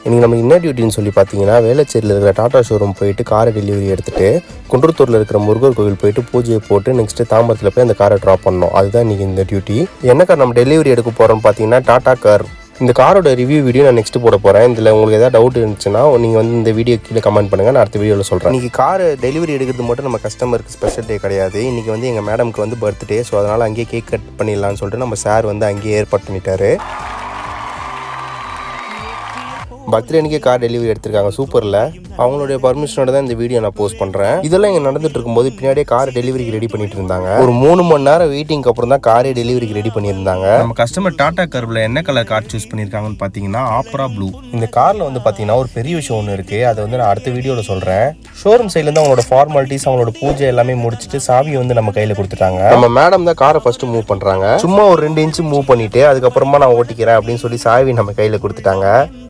இன்றைக்கி நம்ம என்ன டியூட்டின்னு சொல்லி பார்த்தீங்கன்னா, வேளச்சேரியில் இருக்கிற டாடா ஷோரூம் போயிட்டு காரை டெலிவரி எடுத்துகிட்டு குன்றத்தூரில் இருக்கிற முருகர் கோவில் போயிட்டு பூஜையை போட்டு நெக்ஸ்ட்டு தாம்பரத்தில் போய் அந்த காரை ட்ராப் பண்ணோம். அதுதான் இன்றைக்கி இந்த டியூட்டி. என்ன கார் நம்ம டெலிவரி எடுக்க போகிறோம்னு பார்த்தீங்கன்னா டாடா கார். இந்த காரோட ரிவ்யூ வீடியோ நான் நெக்ஸ்ட்டு போட போகிறேன். இதில் உங்களுக்கு ஏதாவது டவுட் இருந்துச்சுன்னா நீங்கள் வந்து இந்த வீடியோ கீழே கமெண்ட் பண்ணுங்கள், நான் அடுத்த வீடியோவில் சொல்கிறேன். இன்றைக்கி கார் டெலிவரி எடுக்கிறது மட்டும் நம்ம கஸ்டமருக்கு ஸ்பெஷல் டே கிடையாது. இன்றைக்கி வந்து எங்கள் மேடம்க்கு வந்து பர்த்டே. ஸோ அதனால் அங்கேயே கேக் கட் பண்ணிடலான்னு சொல்லிட்டு நம்ம சார் வந்து அங்கேயே ஏற்பாடு பண்ணிட்டாரு. பர்த்டே அன்றைக்கி கார் டெலிவரி எடுத்திருக்காங்க. சூப்பரில் அவங்களுடைய பர்மிஷனோட தான் இந்த வீடியோ நான் போஸ்ட் பண்ணுறேன். இதெல்லாம் இங்கே நடந்துட்டு இருக்கும்போது பின்னாடியே கார் டெலிவரிக்கு ரெடி பண்ணிட்டு இருந்தாங்க. ஒரு 3 மணி நேரம் வெயிட்டிங்க்கு அப்புறம் தான் காரே டெலிவரிக்கு ரெடி பண்ணியிருந்தாங்க. நம்ம கஸ்டமர் டாடா கார்ல என்ன கலர் கார் சூஸ் பண்ணியிருக்காங்கன்னு பார்த்தீங்கன்னா ஆப்ரா ப்ளூ. இந்த காரில் வந்து பார்த்தீங்கன்னா ஒரு பெரிய விஷயம் ஒன்று இருக்குது. அதை வந்து நான் அடுத்த வீடியோவில் சொல்கிறேன். ஷோரூம் சைட்லேருந்து அவங்களோட ஃபார்மாலிட்டிஸ், அவங்களோட பூஜை எல்லாமே முடிச்சுட்டு சாவியை வந்து நம்ம கையில் கொடுத்துட்டாங்க. நம்ம மேடம் தான் காரை ஃபஸ்ட்டு மூவ் பண்ணுறாங்க. சும்மா ஒரு 2 இன்ச்சு மூவ் பண்ணிவிட்டு அதுக்கப்புறமா நான் ஓட்டிக்கிறேன் அப்படின்னு சொல்லி சாவி நம்ம கையில் கொடுத்துட்டாங்க.